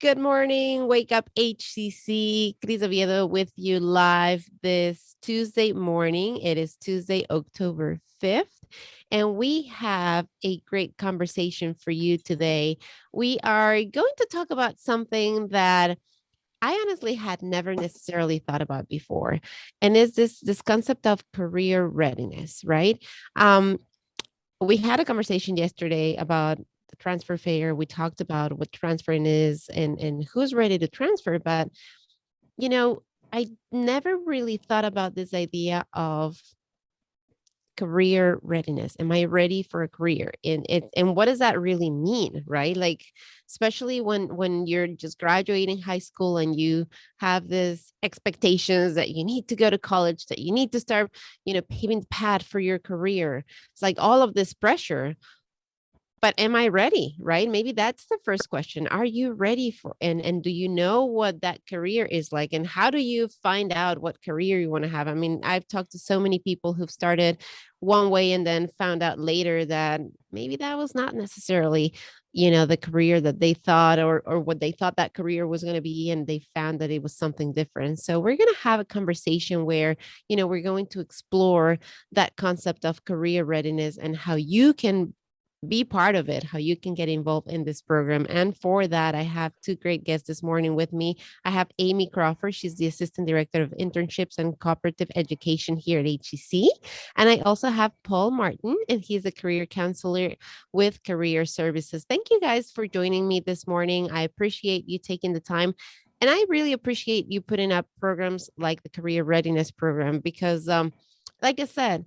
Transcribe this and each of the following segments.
Good morning. Wake up HCC. Cris Oviedo with you live this Tuesday morning. It is Tuesday, October 5th, and we have a great conversation for you today. We are going to talk about something that I honestly had never necessarily thought about before, and is this concept of career readiness, right? Um, we had a conversation yesterday about the transfer fair. We talked about what transferring is and who's ready to transfer. But, you know, I never really thought about this idea of career readiness. Am I ready for a career? And what does that really mean, right? Like, especially when you're just graduating high school and you have this expectations that you need to go to college, that you need to start, paving the path for your career. It's like all of this pressure. But am I ready, right? Maybe that's the first question. Are you ready for and do you know what that career is like? And how do you find out what career you want to have? I mean, I've talked to so many people who've started one way and then found out later that maybe that was not necessarily, the career that they thought or what they thought that career was going to be, and they found that it was something different. So we're going to have a conversation where, we're going to explore that concept of career readiness and how you can be part of it, how you can get involved in this program. And for that, I have two great guests this morning with me. I have Amy Crawford. She's the Assistant Director of Internships and Cooperative Education here at HEC. And I also have Paul Martin, and he's a career counselor with Career Services. Thank you guys for joining me this morning. I appreciate you taking the time. And I really appreciate you putting up programs like the Career Readiness Program because, like I said,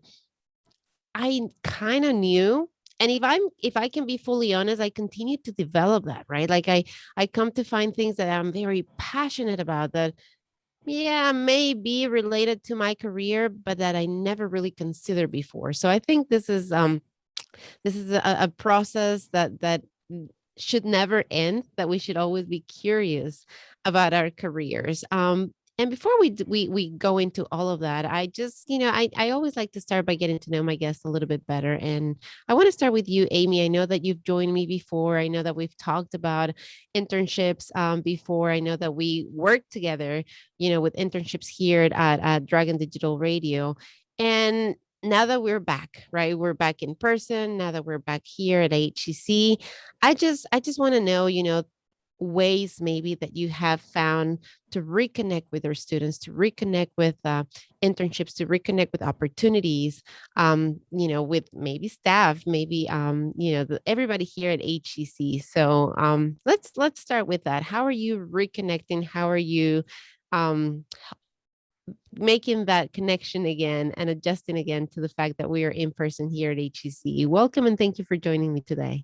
I kind of knew, and if I can be fully honest, I continue to develop that, right? Like I come to find things that I'm very passionate about that, yeah, may be related to my career, but that I never really considered before. So I think this is a process that should never end, that we should always be curious about our careers. And before we go into all of that, I just, I always like to start by getting to know my guests a little bit better. And I want to start with you, Amy. I know that you've joined me before. I know that we've talked about internships before. I know that we worked together, with internships here at Dragon Digital Radio. And now that we're back, right? We're back in person. Now that we're back here at HEC, I just want to know, ways maybe that you have found to reconnect with our students, to reconnect with internships, to reconnect with opportunities, with maybe staff, maybe everybody here at HEC. So let's start with that. How are you reconnecting? How are you um, making that connection again and adjusting again to the fact that we are in person here at HEC? Welcome and thank you for joining me today.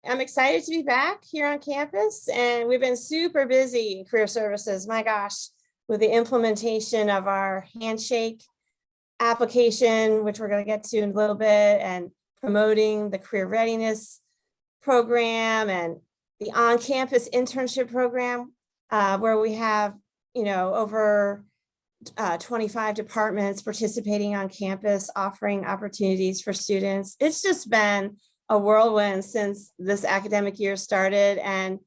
I'm excited to be back here on campus, and we've been super busy in Career Services, my gosh, with the implementation of our handshake application, which we're going to get to in a little bit, and promoting the career readiness program and the on-campus internship program, where we have, over 25 departments participating on campus, offering opportunities for students. It's just been a whirlwind since this academic year started. And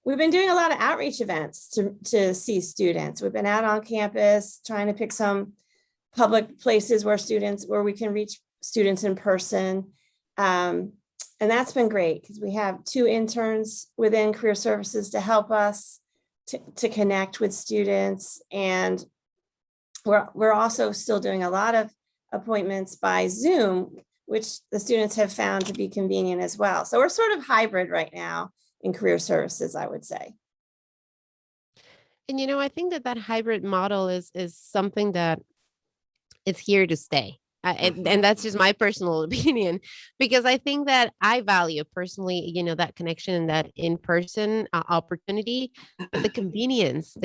we've been doing a lot of outreach events to see students. We've been out on campus trying to pick some public places where we can reach students in person. And that's been great because we have 2 interns within Career Services to help us to connect with students. And we're also still doing a lot of appointments by Zoom, which the students have found to be convenient as well. So we're sort of hybrid right now in Career Services, I would say. And I think that hybrid model is something that is here to stay. And that's just my personal opinion, because I think that I value personally, that connection and that in-person opportunity, but the convenience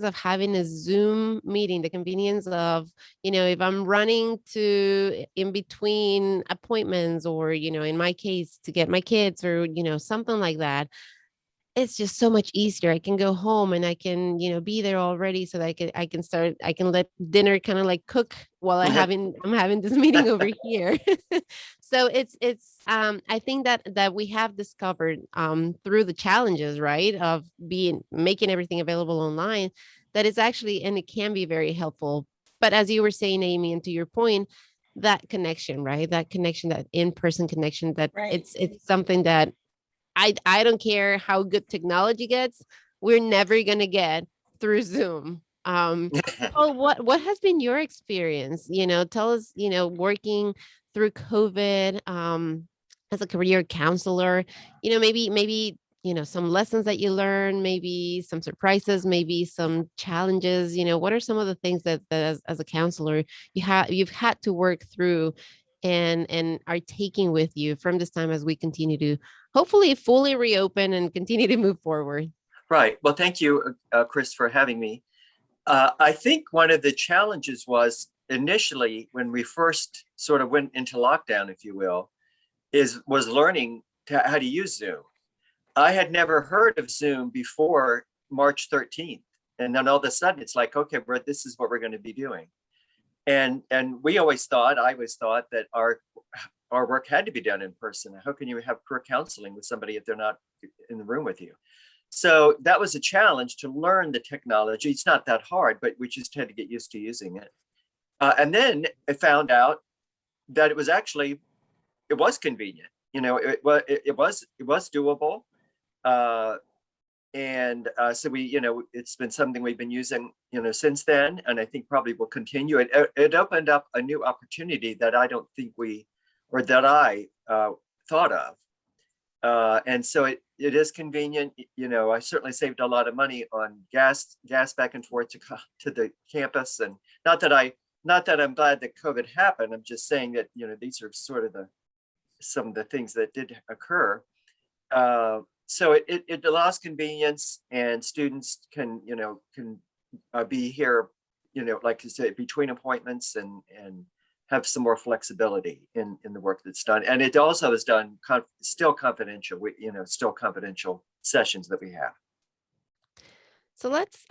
of having a Zoom meeting, the convenience of, if I'm running to in between appointments or, in my case, to get my kids or, something like that. It's just so much easier. I can go home and I can, be there already so that I can let dinner kind of like cook while I'm having this meeting over here. So it's I think that we have discovered through the challenges, right, of being making everything available online, that it's actually, and it can be very helpful. But as you were saying, Amy, and to your point, that connection, right? That connection, that in-person connection, that Right. it's something that I don't care how good technology gets, we're never gonna get through Zoom. Paul, what has been your experience? Tell us, working through COVID, as a career counselor, maybe, some lessons that you learned, maybe some surprises, maybe some challenges. What are some of the things that as a counselor you've had to work through and are taking with you from this time as we continue to hopefully fully reopen and continue to move forward? Right. Well, thank you, Chris, for having me. I think one of the challenges was initially when we first sort of went into lockdown, if you will, was learning how to use Zoom. I had never heard of Zoom before March 13th. And then all of a sudden it's like, okay, this is what we're going to be doing. And I always thought that our work had to be done in person. How can you have career counseling with somebody if they're not in the room with you? So that was a challenge to learn the technology. It's not that hard, but we just had to get used to using it. And then I found out that it was convenient. It was doable. So it's been something we've been using, since then, and I think probably will continue. It opened up a new opportunity that I don't think I thought of. And so it is convenient. I certainly saved a lot of money on gas back and forth to the campus. And not that I'm glad that COVID happened. I'm just saying that, these are sort of some of the things that did occur. So it allows convenience, and students can be here, like you say, between appointments and have some more flexibility in the work that's done. And it also is done still confidential, still confidential sessions that we have. So let's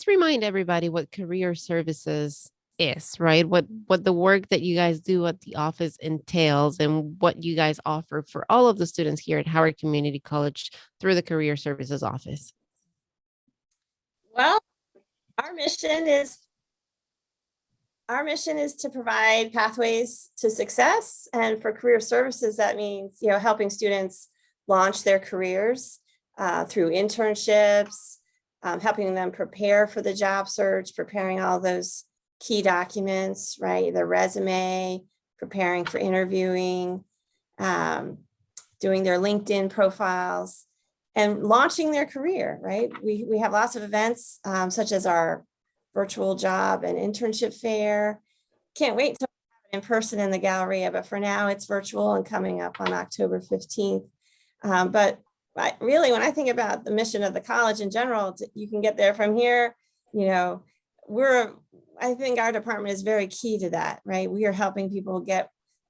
remind everybody what career services is, right? What the work that you guys do at the office entails, and what you guys offer for all of the students here at Howard Community College through the Career Services Office. Well, our mission is to provide pathways to success. And for career services, that means, helping students launch their careers through internships, helping them prepare for the job search, preparing all those key documents, right? Their resume, preparing for interviewing, doing their LinkedIn profiles, and launching their career, right? We have lots of events, such as our virtual job and internship fair. Can't wait to have it in person in the Galleria, but for now it's virtual and coming up on October 15th. But really, when I think about the mission of the college in general, you can get there from here. I think our department is very key to that, right? We are helping people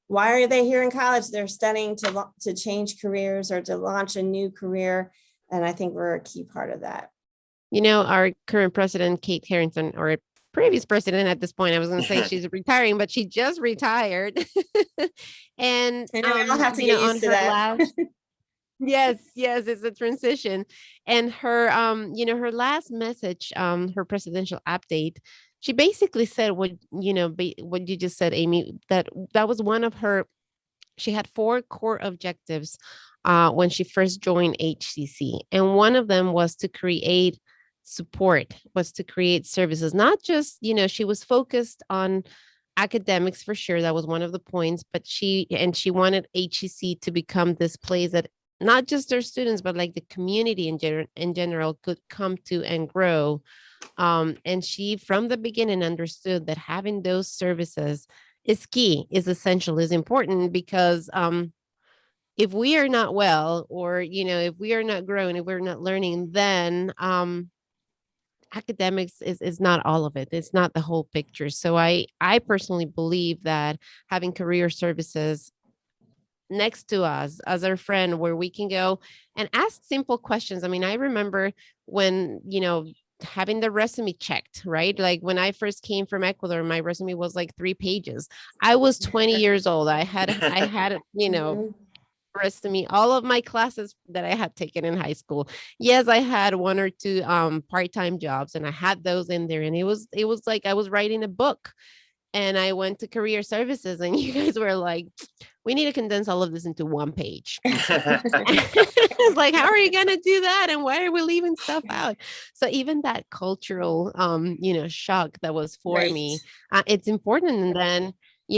why are they here in college? They're studying to change careers or to launch a new career. And I think we're a key part of that. Our current president, Kate Harrington, or previous president at this point, I was going to say she's retiring, but she just retired. And I'll have to get used to that. Yes, it's a transition. And her, her last message, her presidential update, she basically said what you just said, Amy, that was one of her. She had 4 core objectives when she first joined HCC, and one of them was to create services. Not just, she was focused on academics for sure. That was one of the points, but she wanted HCC to become this place that not just their students, but like the community in general could come to and grow. And she, from the beginning, understood that having those services is key, is essential, is important, because if we are not well, or, if we are not growing, if we're not learning, then academics is not all of it. It's not the whole picture. So I personally believe that having career services next to us as our friend, where we can go and ask simple questions. I mean, I remember when, having the resume checked, right? Like when I first came from Ecuador, my resume was like 3 pages. I was 20 years old. I had, Mhm. resume, all of my classes that I had taken in high school. Yes, I had one or two part-time jobs and I had those in there. And it was like I was writing a book. And I went to career services and you guys were like, we need to condense all of this into 1 page. It's like, how are you gonna do that? And why are we leaving stuff out? So even that cultural shock that was for Right. me, it's important. And then,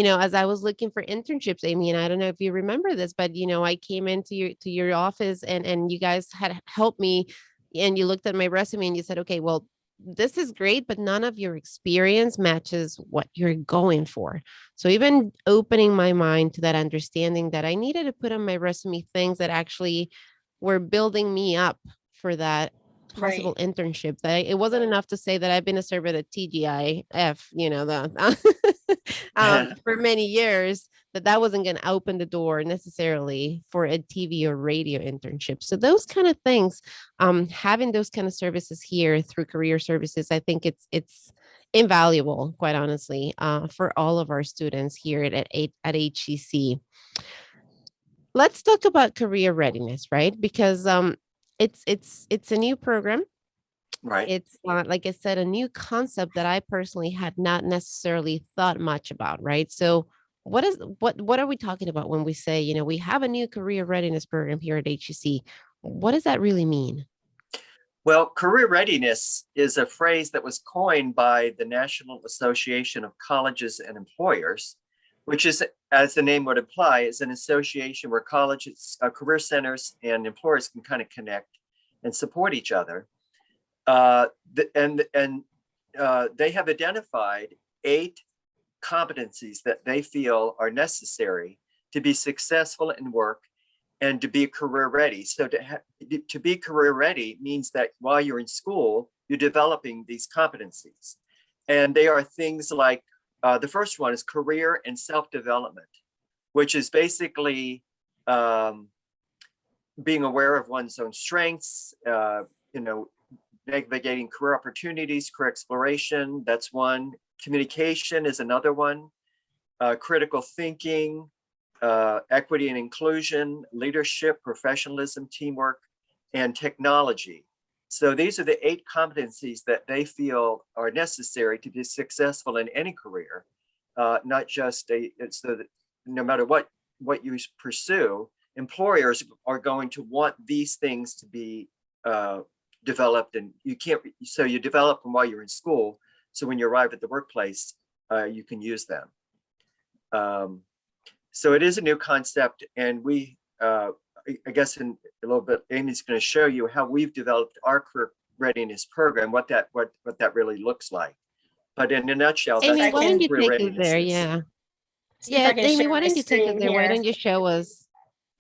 as I was looking for internships, Amy, and I don't know if you remember this, but I came into your office and you guys had helped me and you looked at my resume and you said, okay, well, this is great, but none of your experience matches what you're going for. So even opening my mind to that understanding that I needed to put on my resume things that actually were building me up for that possible Right. internship. It wasn't enough to say that I've been a server at TGIF, for many years, that wasn't going to open the door necessarily for a TV or radio internship. So those kind of things, having those kind of services here through career services, I think it's invaluable, quite honestly, for all of our students here at HCC. Let's talk about career readiness, right? Because it's a new program. Right. It's like I said, a new concept that I personally had not necessarily thought much about, right? So what are we talking about when we say, we have a new career readiness program here at HEC? What does that really mean? Well, career readiness is a phrase that was coined by the National Association of Colleges and Employers, which is, as the name would imply, is an association where colleges, career centers, and employers can kind of connect and support each other. And they have identified 8 competencies that they feel are necessary to be successful in work and to be career ready. So to be career ready means that while you're in school, you're developing these competencies. And they are things like, the first one is career and self-development, which is basically being aware of one's own strengths, navigating career opportunities, career exploration, that's one. Communication is another one. Critical thinking, equity and inclusion, leadership, professionalism, teamwork, and technology. So these are the 8 competencies that they feel are necessary to be successful in any career, not just so that no matter what you pursue, employers are going to want these things to be developed, and so you develop them while you're in school. So when you arrive at the workplace, you can use them. So it is a new concept, and we, I guess in a little bit, Amy's going to show you how we've developed our career readiness program, what that really looks like. But in a nutshell, Amy, that's why what don't you career take us readiness there? is. Yeah. See if I can Amy, share why my don't you take us screen there? Why here. don't you show us?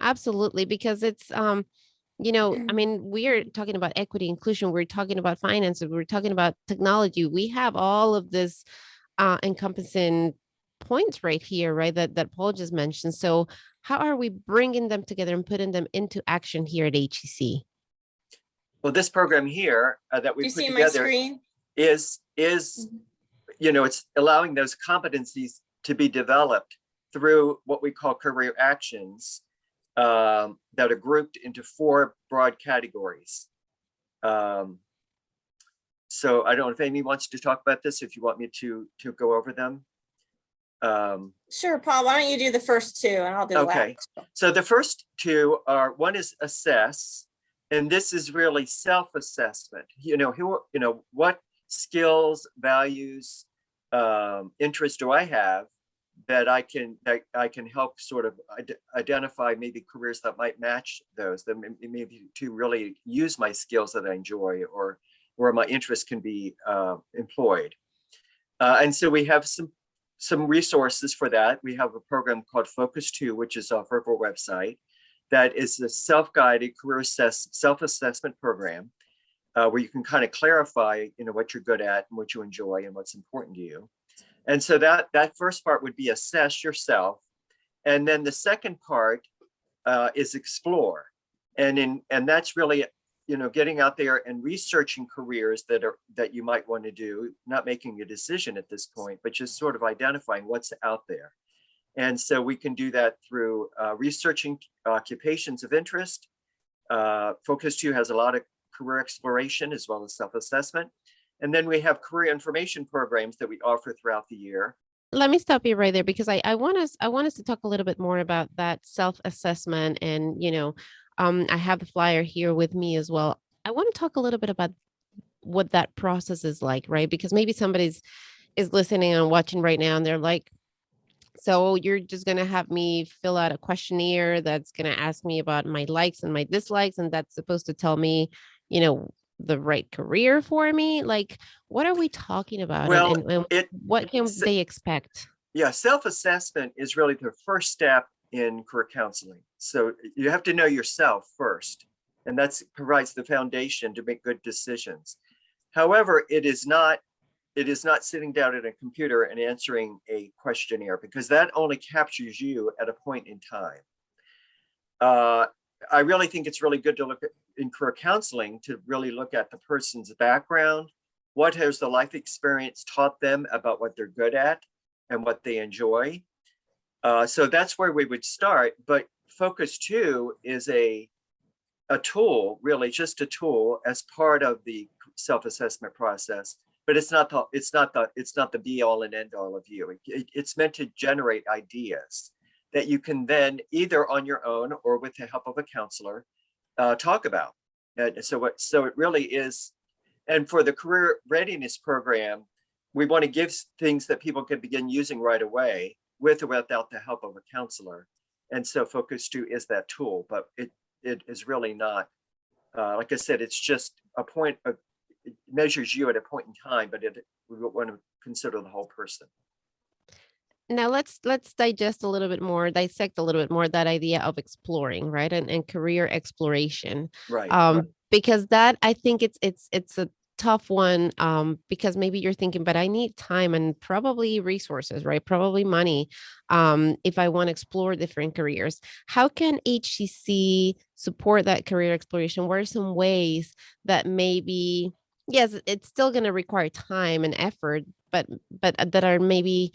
Absolutely, because it's I mean, we're talking about equity, inclusion, we're talking about finances, we're talking about technology. We have all of this encompassing points right here, right? That Paul just mentioned. So how are we bringing them together and putting them into action here at HEC? Well, this program here that Do we you put see my together screen? is it's allowing those competencies to be developed through what we call career actions that are grouped into 4 broad categories. So I don't know if Amy wants to talk about this, if you want me to go over them. Sure, Paul, why don't you do the first 2 and I'll do the Okay. last. So the first 2 are, one is assess, and this is really self-assessment. What skills, values, interests do I have that I can help sort of identify maybe careers that might match those, that maybe to really use my skills that I enjoy, or where my interests can be employed. And so we have some resources for that. We have a program called Focus 2, which is off of our website, that is a self-guided career self-assessment program where you can kind of clarify, what you're good at and what you enjoy and what's important to you. And so that first part would be assess yourself. And then the second part is explore. And that's really getting out there and researching careers that you might want to do, not making a decision at this point, but just sort of identifying what's out there. And so we can do that through researching occupations of interest. Focus 2 has a lot of career exploration as well as self-assessment. And then we have career information programs that we offer throughout the year. Let me stop you right there because I want us to talk a little bit more about that self-assessment. And I have the flyer here with me as well. I want to talk a little bit about what that process is like, right? Because maybe somebody's is listening and watching right now and they're like, so you're just going to have me fill out a questionnaire that's going to ask me about my likes and my dislikes, and that's supposed to tell me, the right career for me? Like, what are we talking about? Well, and what can they expect? Yeah, self-assessment is really the first step in career counseling. So you have to know yourself first, and that provides the foundation to make good decisions. However, it is not sitting down at a computer and answering a questionnaire, because that only captures you at a point in time. I really think it's really good to look at in career counseling to really look at the person's background. What has the life experience taught them about what they're good at and what they enjoy? So that's where we would start. But Focus 2 is a tool, really just a tool as part of the self-assessment process. But it's not the be all and end all of you. It's meant to generate ideas that you can then either on your own or with the help of a counselor talk about. And so it really is. And for the career readiness program, we want to give things that people can begin using right away with or without the help of a counselor. And so Focus 2 is that tool, but it is really not, like I said, it's just a point of, it measures you at a point in time, but we want to consider the whole person. Now let's dissect a little bit more that idea of exploring, right? And career exploration. Right. Because that, I think it's a tough one, because maybe you're thinking, but I need time and probably resources, right? Probably money, if I want to explore different careers. How can HCC support that career exploration? What are some ways that maybe, yes, it's still going to require time and effort, but that are maybe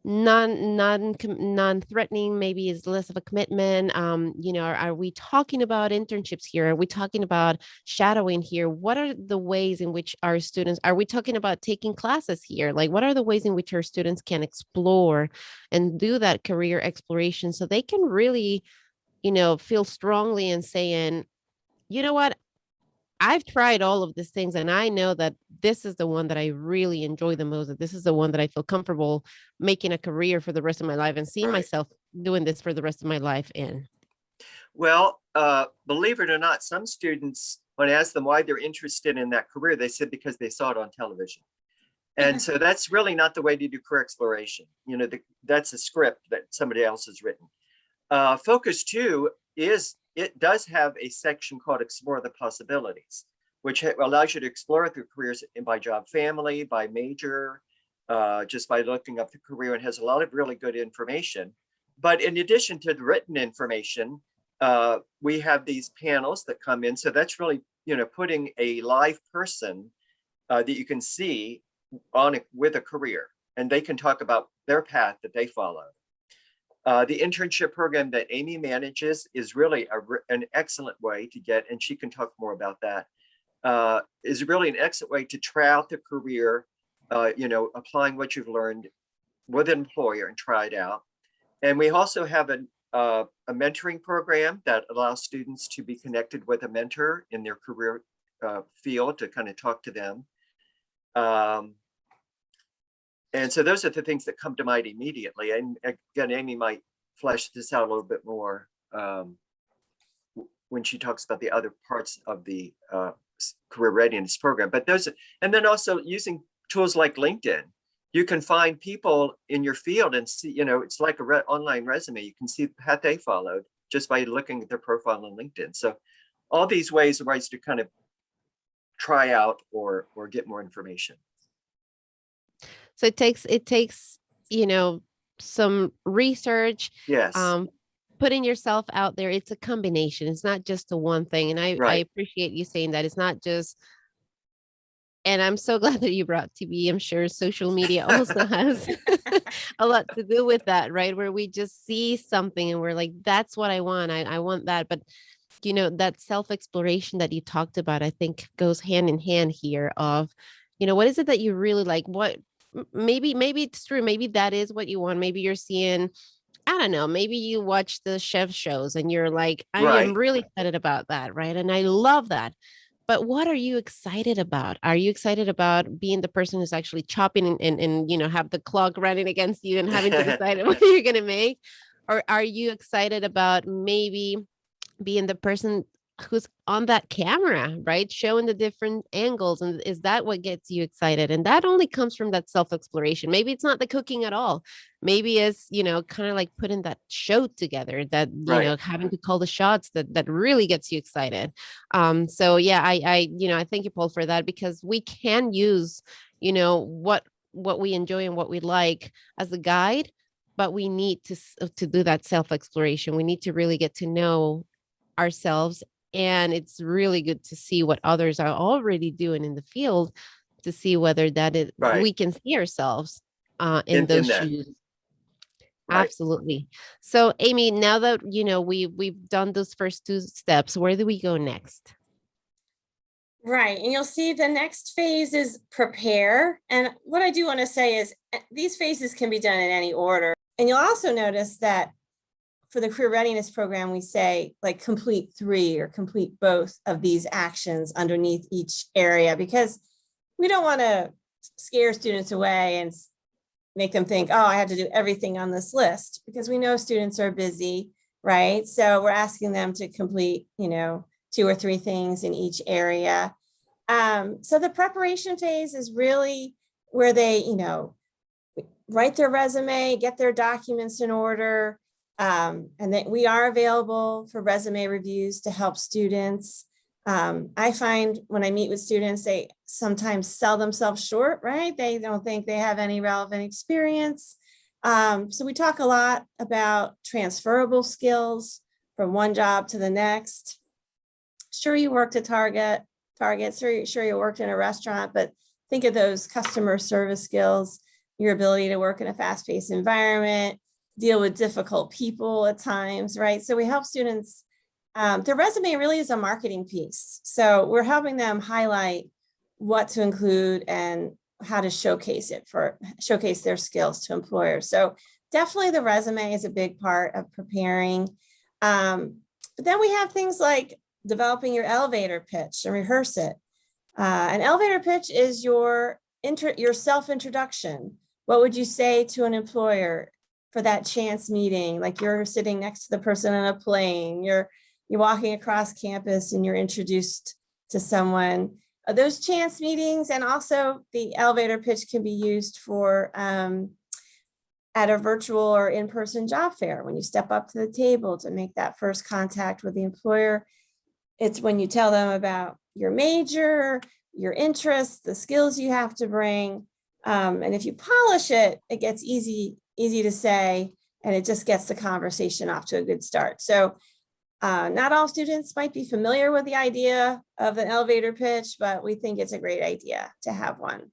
non-threatening, maybe is less of a commitment? Are we talking about internships here? Are we talking about shadowing here? What are the ways in which our students, are we talking about taking classes here? Like, what are the ways in which our students can explore and do that career exploration so they can really, feel strongly and saying, you know what, I've tried all of these things and I know that this is the one that I really enjoy the most, that this is the one that I feel comfortable making a career for the rest of my life and seeing Right. myself doing this for the rest of my life in. Well, believe it or not, some students, when I ask them why they're interested in that career, they said because they saw it on television. And so that's really not the way to do career exploration. That's a script that somebody else has written. Focus 2 it does have a section called Explore the Possibilities, which allows you to explore through careers by job family, by major, just by looking up the career, and has a lot of really good information. But in addition to the written information, we have these panels that come in. So that's really, putting a live person that you can see on with a career, and they can talk about their path that they follow. The internship program that Amy manages is really an excellent way to get, and she can talk more about that, is really an excellent way to try out the career, applying what you've learned with an employer and try it out. And we also have a mentoring program that allows students to be connected with a mentor in their career field to kind of talk to them. And so those are the things that come to mind immediately. And again, Amy might flesh this out a little bit more when she talks about the other parts of the career readiness program. But and then also using tools like LinkedIn. You can find people in your field and see, it's like an online resume. You can see the path they followed just by looking at their profile on LinkedIn. So all these ways are ways to kind of try out or get more information. So it takes, some research. Yes. putting yourself out there, it's a combination. It's not just the one thing. And I Right. appreciate you saying that. It's not just, and I'm so glad that you brought TV. I'm sure social media also has a lot to do with that, right? Where we just see something and we're like, that's what I want. I want that. But that self-exploration that you talked about, I think goes hand in hand here of, what is it that you really like? What maybe it's true. Maybe that is what you want. Maybe you're seeing, I don't know, maybe you watch the chef shows and you're like, I am Right. really excited about that, right? And I love that. But what are you excited about? Are you excited about being the person who's actually chopping and have the clock running against you and having to decide what you're going to make? Or are you excited about maybe being the person who's on that camera, right? Showing the different angles. And is that what gets you excited? And that only comes from that self-exploration. Maybe it's not the cooking at all. Maybe it's, kind of like putting that show together that, Right. having to call the shots that really gets you excited. So yeah, I thank you, Paul, for that, because we can use, what we enjoy and what we like as a guide, but we need to do that self-exploration. We need to really get to know ourselves. And it's really good to see what others are already doing in the field to see whether that is Right. we can see ourselves in In those that. shoes. Right. Absolutely. So Amy, now that we've done those first two steps, where do we go next? Right. And you'll see the next phase is prepare. And what I do want to say is these phases can be done in any order. And you'll also notice that for the career readiness program, we say like complete 3 or complete both of these actions underneath each area, because we don't want to scare students away and make them think, oh, I have to do everything on this list, because we know students are busy, right? So we're asking them to complete, 2 or 3 things in each area. So the preparation phase is really where they, write their resume, get their documents in order. And that we are available for resume reviews to help students. I find when I meet with students, they sometimes sell themselves short, right? They don't think they have any relevant experience. So we talk a lot about transferable skills from one job to the next. Sure, you worked at Target, sure you worked in a restaurant, but think of those customer service skills, your ability to work in a fast-paced environment, deal with difficult people at times, right? So we help students, their resume really is a marketing piece. So we're helping them highlight what to include and how to showcase their skills to employers. So definitely the resume is a big part of preparing. But then we have things like developing your elevator pitch and rehearse it. An elevator pitch is your self-introduction. What would you say to an employer for that chance meeting? Like you're sitting next to the person on a plane, you're walking across campus and you're introduced to someone. Those chance meetings, and also the elevator pitch can be used for at a virtual or in-person job fair, when you step up to the table to make that first contact with the employer. It's when you tell them about your major, your interests, the skills you have to bring. And if you polish it, it gets easy to say, and it just gets the conversation off to a good start. So not all students might be familiar with the idea of an elevator pitch, but we think it's a great idea to have one.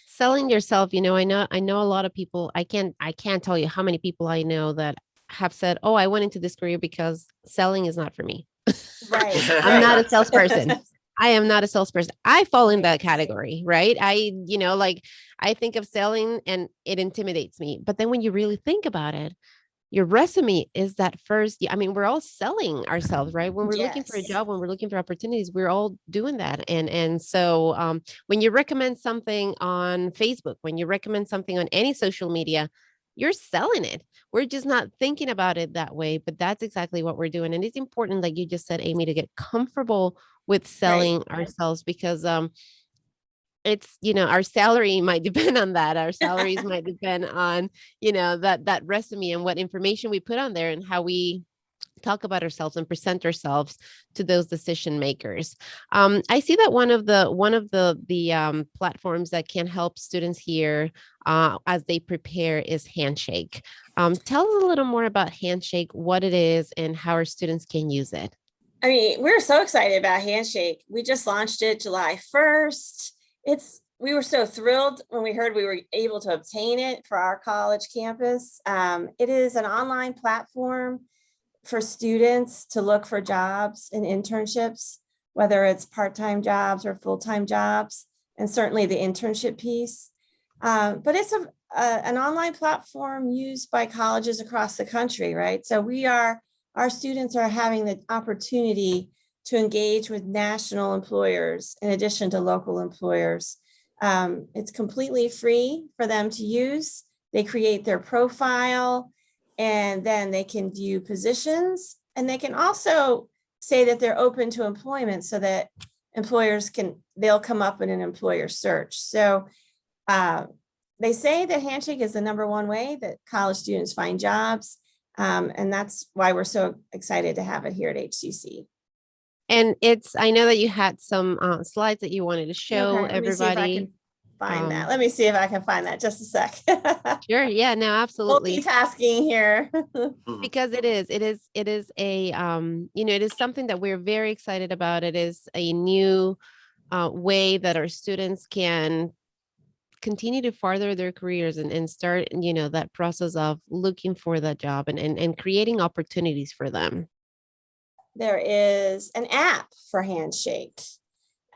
Selling yourself, I know a lot of people. I can't tell you how many people I know that have said, oh, I went into this career because selling is not for me. Right. I'm not a salesperson. I am not a salesperson. I fall in that category, right? I think of selling and it intimidates me. But then when you really think about it, your resume is that first. I mean, we're all selling ourselves, right? When we're looking for a job, when we're looking for opportunities, we're all doing that. And so when you recommend something on Facebook, when you recommend something on any social media, you're selling it. We're just not thinking about it that way, but that's exactly what we're doing. And it's important, like you just said, Amy, to get comfortable with selling ourselves, because it's, our salary might depend on that. Our salaries might depend on, that resume and what information we put on there and how we talk about ourselves and present ourselves to those decision makers. I see that one of the platforms that can help students here as they prepare is Handshake. Tell us a little more about Handshake, what it is, and how our students can use it. I mean, we're so excited about Handshake. We just launched it July 1st. We were so thrilled when we heard we were able to obtain it for our college campus. It is an online platform for students to look for jobs and internships, whether it's part-time jobs or full-time jobs, and certainly the internship piece. But it's an online platform used by colleges across the country, right? So our students are having the opportunity to engage with national employers in addition to local employers. It's completely free for them to use. They create their profile, and then they can view positions, and they can also say that they're open to employment so that they'll come up in an employer search. So they say that Handshake is the #1 way that college students find jobs. And that's why we're so excited to have it here at HCC. And I know that you had some slides that you wanted to show everybody. Let me see if I can find that. Just a sec. Sure. Yeah, no, absolutely. Multitasking here. Because it is a, it is something that we're very excited about. It is a new way that our students can continue to further their careers and start, that process of looking for that job and creating opportunities for them. There is an app for Handshake.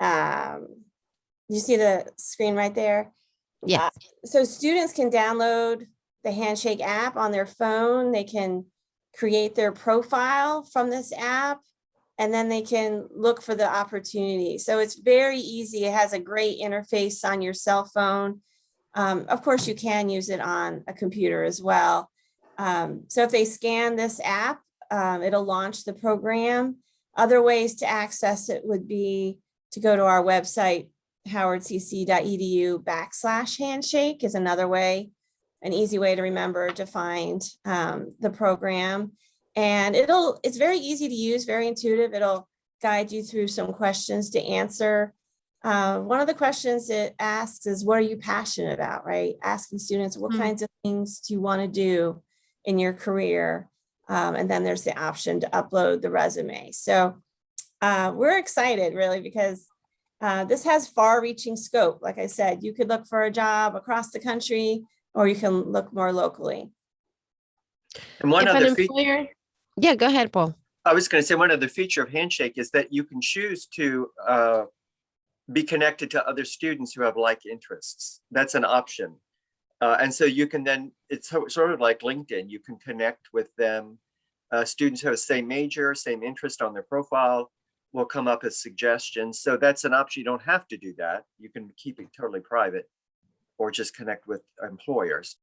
You see the screen right there? Yes. So students can download the Handshake app on their phone. They can create their profile from this app, and then they can look for the opportunity. So it's very easy. It has a great interface on your cell phone. Of course, you can use it on a computer as well. So if they scan this app, it'll launch the program. Other ways to access it would be to go to our website, howardcc.edu/handshake is another way, an easy way to remember to find the program. And it's very easy to use, very intuitive. It'll guide you through some questions to answer. One of the questions it asks is, what are you passionate about, right? Asking students, what kinds of things do you want to do in your career? And then there's the option to upload the resume. So we're excited really because this has far-reaching scope. Like I said, you could look for a job across the country, or you can look more locally. And one If other an employer, yeah, go ahead, Paul. I was going to say one other feature of Handshake is that you can choose to be connected to other students who have like interests. That's an option. And so you can then, it's sort of like LinkedIn, you can connect with them. Students who have the same major, same interest on their profile will come up as suggestions. So that's an option. You don't have to do that. You can keep it totally private or just connect with employers.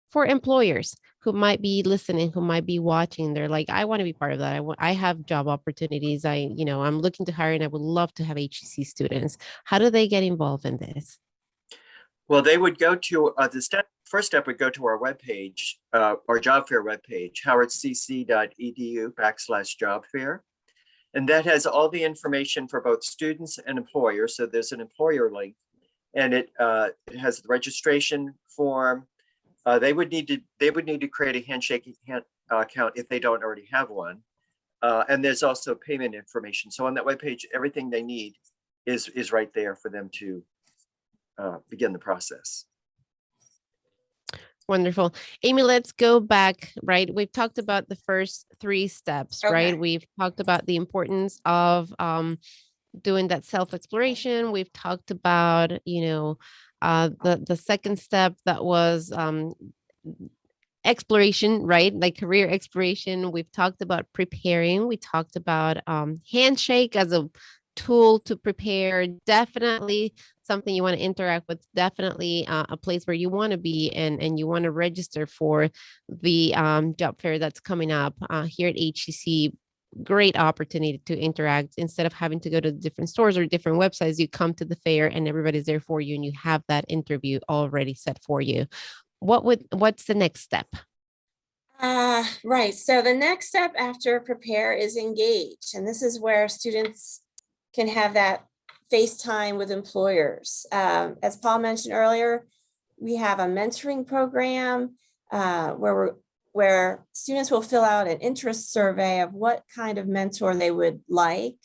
For employers who might be listening, who might be watching, they're like, I want to be part of that. I have job opportunities. I'm looking to hire and I would love to have HCC students. How do they get involved in this? Well, they would go to first step would go to our webpage, our job fair webpage, howardcc.edu/job fair. And that has all the information for both students and employers. So there's an employer link, and it has the registration form. They would need to create a Handshake account if they don't already have one. And there's also payment information. So on that webpage, everything they need is right there for them to begin the process. Wonderful. Amy, let's go back, right? We've talked about the first 3 steps, Okay. right? We've talked about the importance of doing that self-exploration. We've talked about, the second step that was exploration, right? Like career exploration. We've talked about preparing. We talked about Handshake as a tool to prepare. Definitely something you want to interact with, definitely a place where you want to be and you want to register for the job fair that's coming up here at HCC. Great opportunity to interact. Instead of having to go to different stores or different websites, you come to the fair and everybody's there for you and you have that interview already set for you. What's the next step? Right. So the next step after prepare is engage. And this is where students can have that FaceTime with employers. As Paul mentioned earlier, we have a mentoring program where students will fill out an interest survey of what kind of mentor they would like.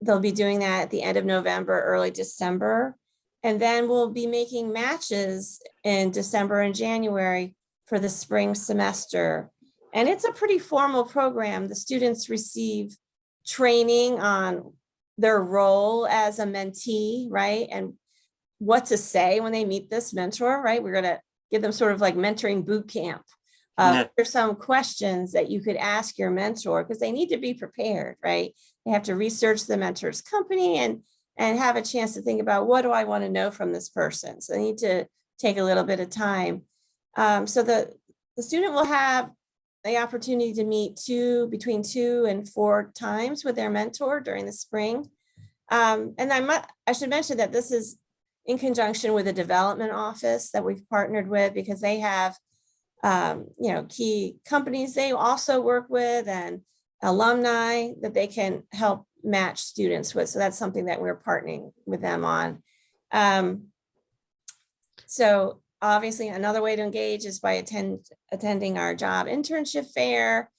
They'll be doing that at the end of November, early December. And then we'll be making matches in December and January for the spring semester. And it's a pretty formal program. The students receive training on their role as a mentee, right? And what to say when they meet this mentor, right? We're going to give them sort of like mentoring boot camp. There's some questions that you could ask your mentor because they need to be prepared, right? They have to research the mentor's company and have a chance to think about, what do I want to know from this person? So they need to take a little bit of time. So the student will have the opportunity to meet between 2 and 4 times with their mentor during the spring. And I should mention that this is in conjunction with a development office that we've partnered with, because they have key companies they also work with and alumni that they can help match students with. So that's something that we're partnering with them on. So obviously another way to engage is by attending our job internship fair,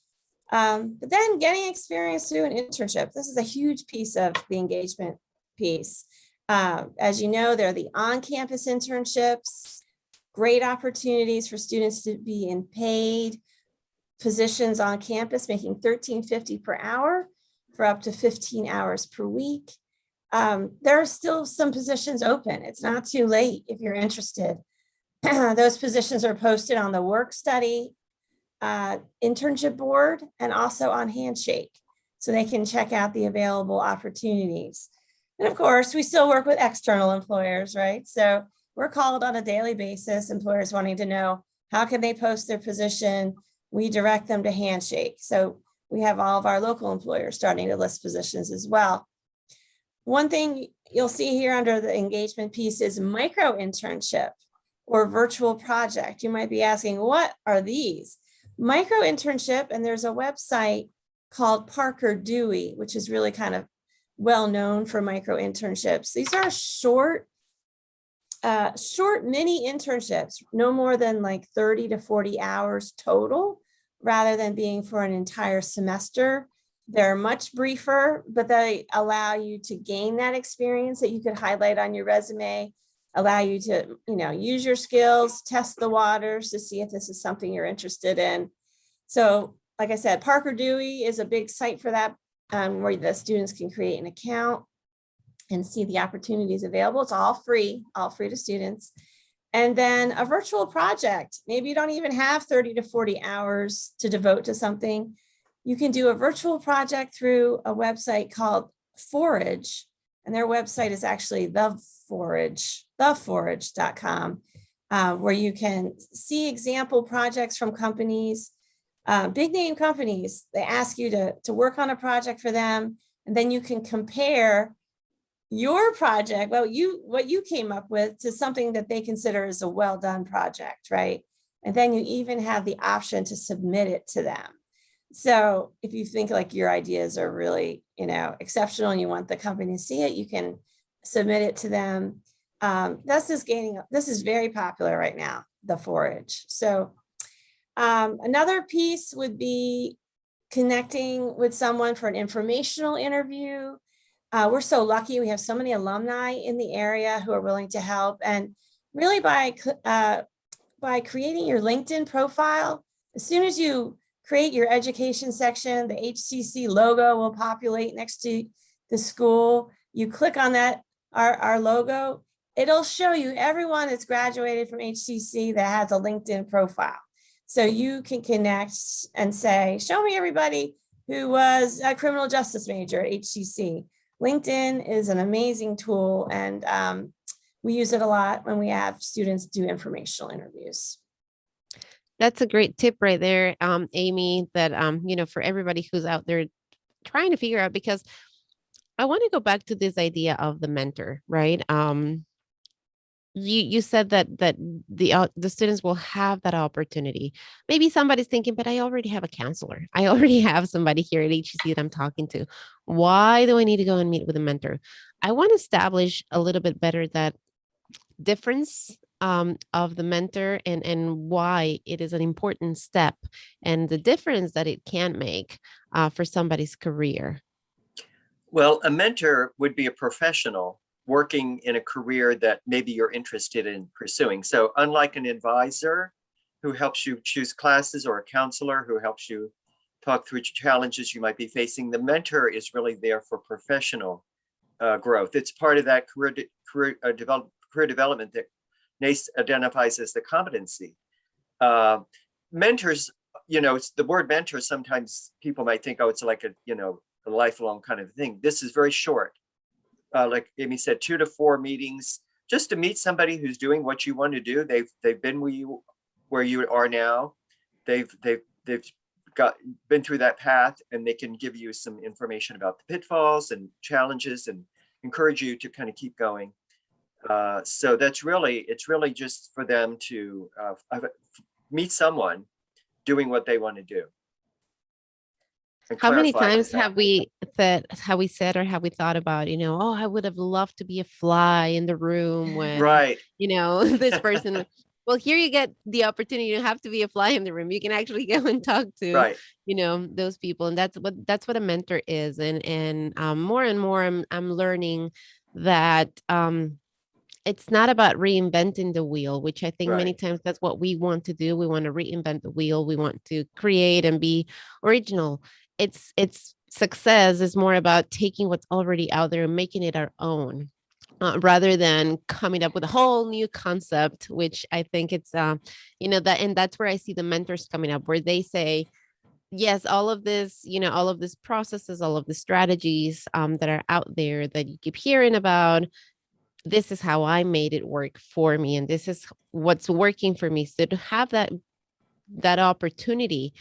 but then getting experience through an internship. This is a huge piece of the engagement piece. As you know, there are the on-campus internships, great opportunities for students to be in paid positions on campus, making $13.50 per hour for up to 15 hours per week. There are still some positions open. It's not too late if you're interested. Those positions are posted on the work study internship board and also on Handshake, so they can check out the available opportunities. And of course, we still work with external employers, right? So we're called on a daily basis, employers wanting to know how can they post their position. We direct them to Handshake. So we have all of our local employers starting to list positions as well. One thing you'll see here under the engagement piece is micro internship or virtual project. You might be asking, what are these? Micro internship, and there's a website called Parker Dewey, which is really kind of well known for micro internships. These are short mini internships, no more than like 30 to 40 hours total, rather than being for an entire semester. They're much briefer, but they allow you to gain that experience that you could highlight on your resume, allow you to, use your skills, test the waters to see if this is something you're interested in. So, like I said, Parker Dewey is a big site for that, where the students can create an account and see the opportunities available. It's all free to students. And then a virtual project. Maybe you don't even have 30 to 40 hours to devote to something. You can do a virtual project through a website called Forage. And their website is actually theforage.com, where you can see example projects from companies, big name companies. They ask you to work on a project for them, and then you can compare your project, what you came up with, to something that they consider as a well done project, right? And then you even have the option to submit it to them. So if you think like your ideas are really, exceptional and you want the company to see it, you can submit it to them. This is very popular right now, the Forage. So another piece would be connecting with someone for an informational interview. We're so lucky. We have so many alumni in the area who are willing to help. And really by creating your LinkedIn profile, as soon as you create your education section, the HCC logo will populate next to the school. You click on that, our logo, it'll show you everyone that's graduated from HCC that has a LinkedIn profile. So you can connect and say, show me everybody who was a criminal justice major at HCC. LinkedIn is an amazing tool, and we use it a lot when we have students do informational interviews. That's a great tip right there, Amy, that, for everybody who's out there trying to figure out, because I want to go back to this idea of the mentor, right? you said that the students will have that opportunity. Maybe somebody's thinking, but I already have a counselor. I already have somebody here at HCC that I'm talking to. Why do I need to go and meet with a mentor? I want to establish a little bit better that difference of the mentor and why it is an important step and the difference that it can make for somebody's career. Well, a mentor would be a professional working in a career that maybe you're interested in pursuing. So unlike an advisor who helps you choose classes, or a counselor who helps you talk through challenges you might be facing, the mentor is really there for professional growth. It's part of that career development that NACE identifies as the competency. Mentors, it's the word mentor. Sometimes people might think, oh, it's like a lifelong kind of thing. This is very short. Like Amy said, 2 to 4 meetings just to meet somebody who's doing what you want to do. They've been where you are now. They've been through that path, and they can give you some information about the pitfalls and challenges and encourage you to kind of keep going. So it's really just for them to meet someone doing what they want to do. How many times have we said or have we thought about, oh, I would have loved to be a fly in the room when, right, this person. Well, here you get the opportunity to have to be a fly in the room. You can actually go and talk to, right, those people, and that's what a mentor is. And more and more, I'm learning that it's not about reinventing the wheel, which I think many right, times that's what we want to do. We want to reinvent the wheel. We want to create and be original. It's success is more about taking what's already out there and making it our own. Rather than coming up with a whole new concept, which I think it's, and that's where I see the mentors coming up, where they say, yes, all of this, all of these processes, all of the strategies that are out there that you keep hearing about, this is how I made it work for me, and this is what's working for me. So to have that opportunity,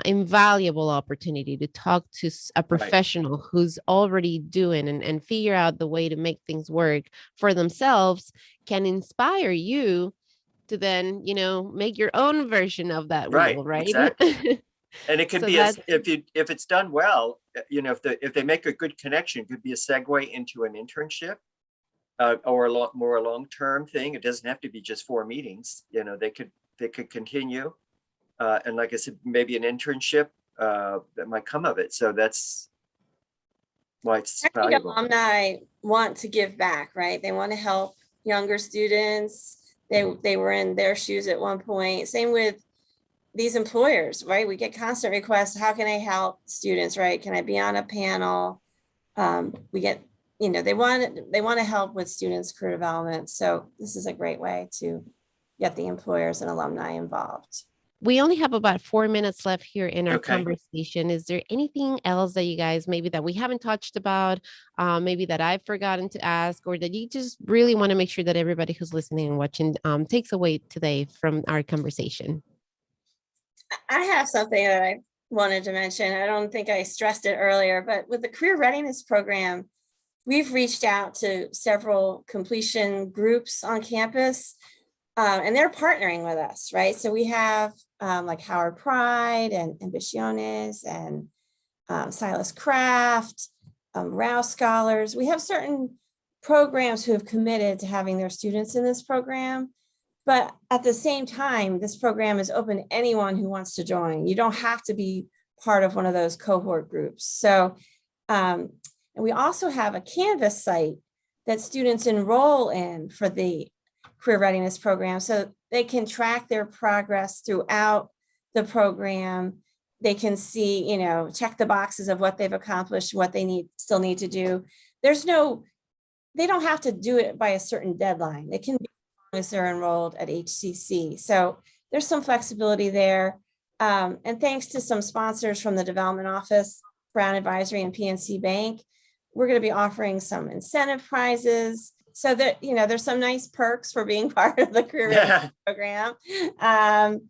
invaluable opportunity to talk to a professional who's already doing and figure out the way to make things work for themselves can inspire you to then, make your own version of that wheel, right? Exactly. And it could So be if it's done well, if they make a good connection, it could be a segue into an internship. Or a lot more long-term thing. It doesn't have to be just 4 meetings. They could continue. And like I said, maybe an internship that might come of it. So that's why it's valuable. Alumni want to give back, right? They want to help younger students. They were in their shoes at one point. Same with these employers, right? We get constant requests. How can I help students, right? Can I be on a panel? We get, they want to help with students' career development. So this is a great way to get the employers and alumni involved. We only have about 4 minutes left here in our conversation. Is there anything else that you guys maybe that we haven't touched about, maybe that I've forgotten to ask, or that you just really want to make sure that everybody who's listening and watching takes away today from our conversation? I have something that I wanted to mention. I don't think I stressed it earlier, but with the Career Readiness Program, we've reached out to several completion groups on campus. And they're partnering with us, right? So we have like Howard Pride and Ambiciones and Silas Craft, Rouse Scholars. We have certain programs who have committed to having their students in this program. But at the same time, this program is open to anyone who wants to join. You don't have to be part of one of those cohort groups. So, and we also have a Canvas site that students enroll in for the Career Readiness Program, so they can track their progress throughout the program. They can see, check the boxes of what they've accomplished, what they still need to do. They don't have to do it by a certain deadline. It can be as long as they're enrolled at HCC. So there's some flexibility there. And thanks to some sponsors from the Development Office, Brown Advisory, and PNC Bank, we're going to be offering some incentive prizes. So that, there's some nice perks for being part of the career program. And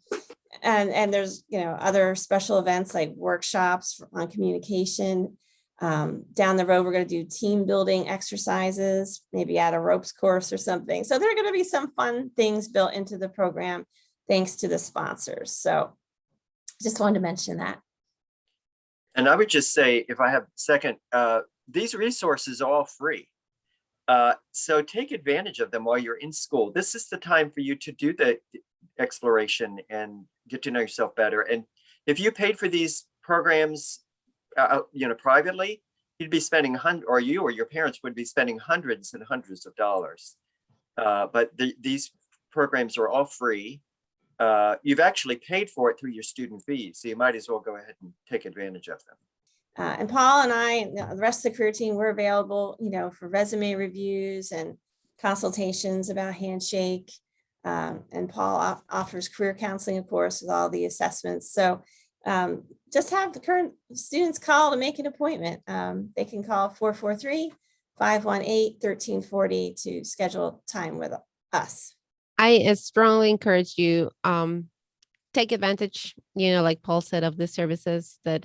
there's, other special events like workshops on communication. Down the road, we're going to do team building exercises, maybe add a ropes course or something. So there are going to be some fun things built into the program thanks to the sponsors. So just wanted to mention that. And I would just say, if I have a second, these resources are all free. So take advantage of them while you're in school. This is the time for you to do the exploration and get to know yourself better. And if you paid for these programs, privately, you'd be spending or you or your parents would be spending hundreds and hundreds of dollars. But these programs are all free. You've actually paid for it through your student fees, so you might as well go ahead and take advantage of them. And Paul and I, the rest of the career team, we're available, for resume reviews and consultations about Handshake. And Paul offers career counseling, of course, with all the assessments. So just have the current students call to make an appointment. They can call 443-518-1340 to schedule time with us. I strongly encourage you, take advantage, like Paul said, of the services that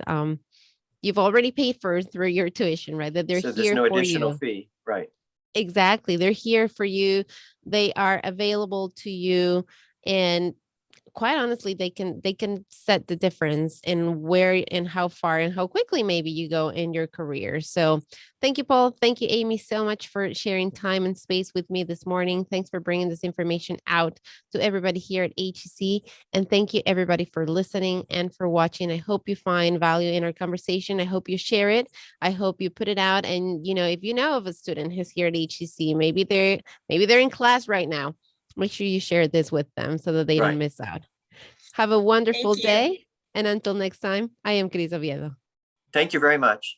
you've already paid for through your tuition, right? That they're So here there's no for additional you. fee, right? Exactly. They're here for you. They are available to you. And quite honestly, they can set the difference in where and how far and how quickly maybe you go in your career. So thank you, Paul. Thank you, Amy, so much for sharing time and space with me this morning. Thanks for bringing this information out to everybody here at HEC. And thank you, everybody, for listening and for watching. I hope you find value in our conversation. I hope you share it. I hope you put it out. And, if you know of a student who's here at HEC, maybe they're in class right now, make sure you share this with them so that they don't miss out. Have a wonderful day. And until next time, I am Cris Oviedo. Thank you very much.